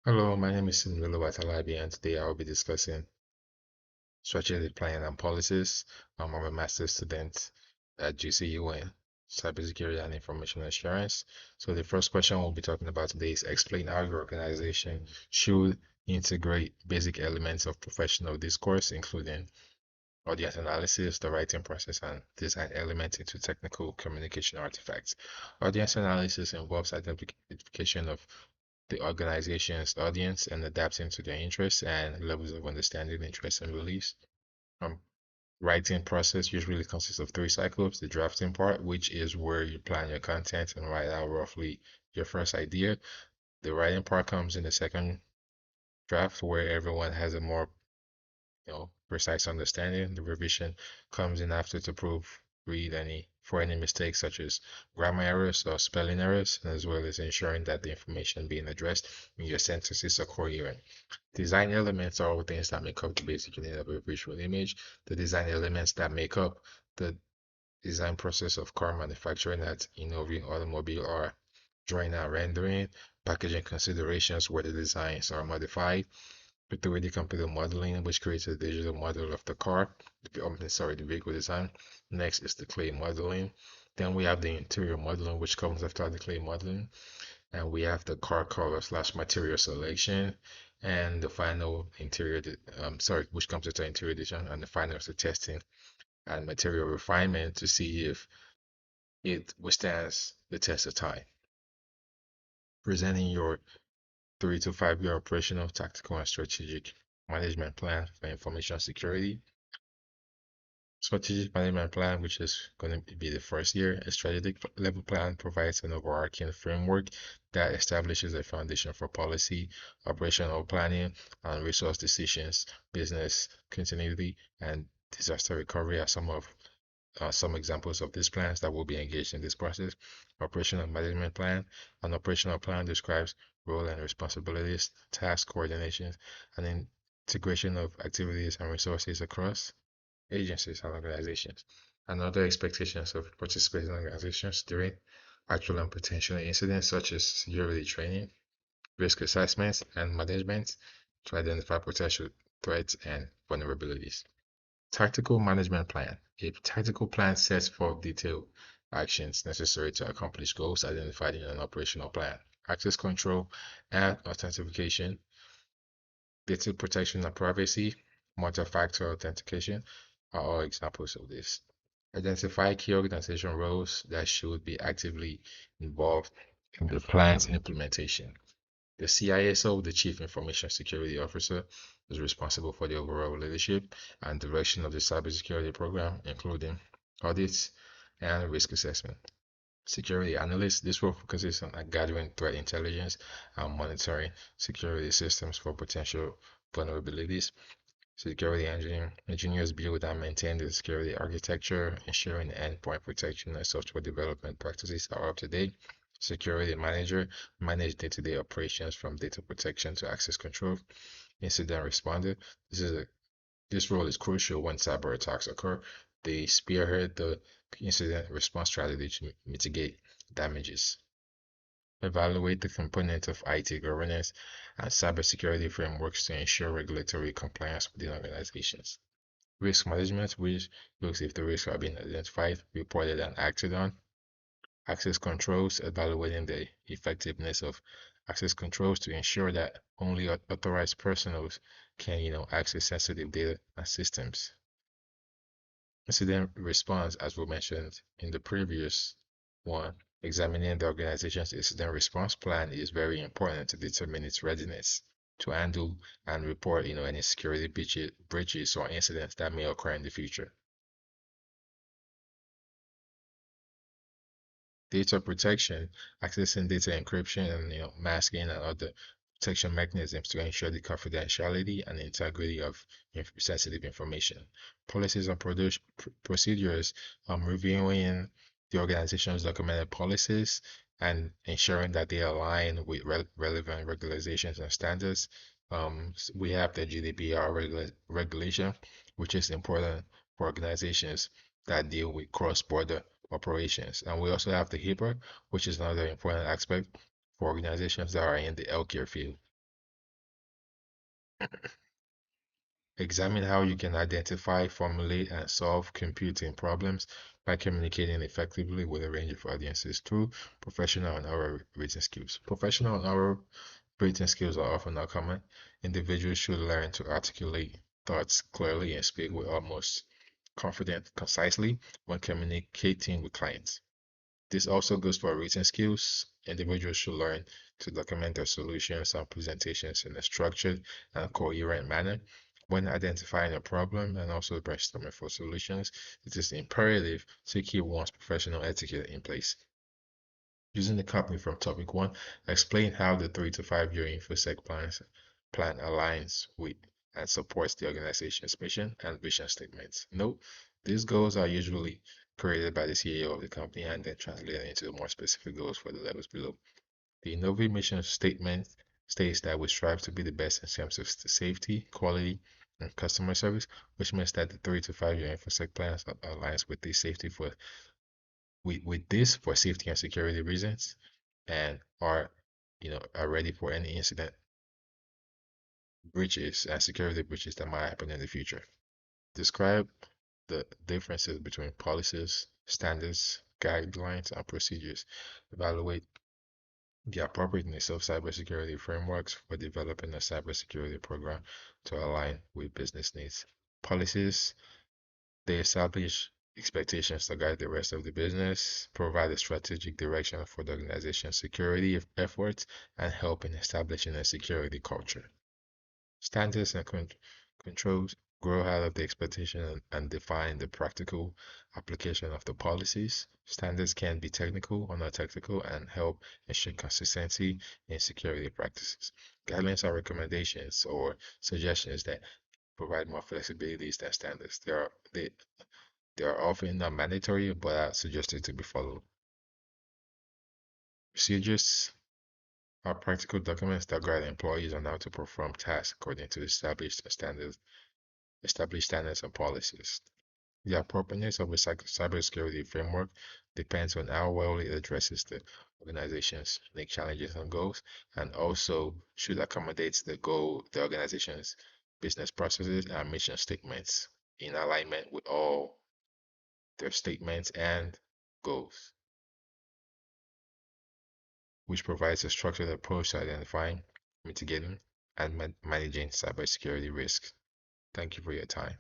Hello, my name is Simulu Watalabi, and today I will be discussing strategic planning and policies. I'm a master's student at GCU in cybersecurity and information assurance. So the first question we'll be talking about today is explain how your organization should integrate basic elements of professional discourse, including audience analysis, the writing process, and design elements into technical communication artifacts. Audience analysis involves identification of the organization's audience and adapting to their interests and levels of understanding, interests, and beliefs. Um, Writing process usually consists of three cycles. The drafting part, which is where you plan your content and write out roughly your first idea. The writing part comes in the second draft, where everyone has a more precise understanding. The revision comes in after to prove read any for any mistakes such as grammar errors or spelling errors, as well as ensuring that the information being addressed in your sentences are coherent. Design elements are all things that make up the basic unit of a visual image. The design elements that make up the design process of car manufacturing at Innovi Automobile are drawing and rendering, packaging considerations where the designs are modified, with 3D computer modeling, which creates a digital model of the car, the vehicle design. Next is the clay modeling. Then we have the interior modeling, which comes after the clay modeling. And we have the car color slash material selection. And the final which comes after interior design. And the final is the testing and material refinement to see if it withstands the test of time. Presenting your 3 to 5 year operational, tactical, and strategic management plan for information security. Strategic management plan, which is going to be the first year. A strategic level plan provides an overarching framework that establishes a foundation for policy, operational planning, and resource decisions, business continuity, and disaster recovery are some examples of these plans that will be engaged in this process. Operational management plan. An operational plan describes role and responsibilities, task coordination, and integration of activities and resources across agencies and organizations, and other expectations of participating organizations during actual and potential incidents such as security training, risk assessments, and management to identify potential threats and vulnerabilities. Tactical management plan. A tactical plan sets forth detailed actions necessary to accomplish goals identified in an operational plan. Access control and authentication, data protection and privacy, multi-factor authentication are all examples of this. Identify key organization roles that should be actively involved in the plan's implementation. The CISO, the Chief Information Security Officer, is responsible for the overall leadership and direction of the cybersecurity program, including audits and risk assessment. Security analyst, this role focuses on gathering threat intelligence and monitoring security systems for potential vulnerabilities. Security engineers build and maintain the security architecture, ensuring endpoint protection and software development practices are up to date. Security manager manage day-to-day operations from data protection to access control. Incident responder. This role is crucial when cyber attacks occur. They spearhead the incident response strategy to mitigate damages. Evaluate the component of IT governance and cybersecurity frameworks to ensure regulatory compliance within organizations. Risk management, which looks if the risks are being identified, reported, and acted on. Access controls, evaluating the effectiveness of access controls to ensure that only authorized personnel can, access sensitive data and systems. Incident response, as we mentioned in the previous one, examining the organization's incident response plan is very important to determine its readiness to handle and report, any security breaches or incidents that may occur in the future. Data protection, accessing data encryption and masking and other protection mechanisms to ensure the confidentiality and integrity of sensitive information. Policies and procedures, reviewing the organization's documented policies and ensuring that they align with relevant regulations and standards. We have the GDPR regulation, which is important for organizations that deal with cross-border operations. And we also have the HIPAA, which is another important aspect for organizations that are in the healthcare field. Examine how you can identify, formulate, and solve computing problems by communicating effectively with a range of audiences through professional and oral written skills. Professional and oral written skills are often not common. Individuals should learn to articulate thoughts clearly and speak with almost confident, concisely when communicating with clients. This also goes for written skills. Individuals should learn to document their solutions and presentations in a structured and coherent manner. When identifying a problem and also brainstorming for solutions, it is imperative to keep one's professional etiquette in place. Using the copy from topic one, explain how the 3 to 5 year InfoSec plan aligns with and supports the organization's mission and vision statements. Note, these goals are usually created by the CEO of the company and then translated into more specific goals for the levels below. The Innovi mission statement states that we strive to be the best in terms of safety, quality, and customer service, which means that the 3 to 5 year InfoSec plans aligns with the safety for with this for safety and security reasons and are ready for any incident breaches and security breaches that might happen in the future. Describe the differences between policies, standards, guidelines, and procedures. Evaluate the appropriateness of cybersecurity frameworks for developing a cybersecurity program to align with business needs. Policies, they establish expectations to guide the rest of the business, provide a strategic direction for the organization's security efforts, and help in establishing a security culture. Standards and controls grow out of the expectation and define the practical application of the policies. Standards can be technical or not technical and help ensure consistency in security practices. Guidelines are recommendations or suggestions that provide more flexibilities than standards. They are often not mandatory but are suggested to be followed. Procedures are practical documents that guide employees on how to perform tasks according to established standards and policies. The appropriateness of a cybersecurity framework depends on how well it addresses the organization's unique challenges and goals, and also should accommodate the organization's business processes and mission statements in alignment with all their statements and goals, which provides a structured approach to identifying, mitigating, and managing cybersecurity risks. Thank you for your time.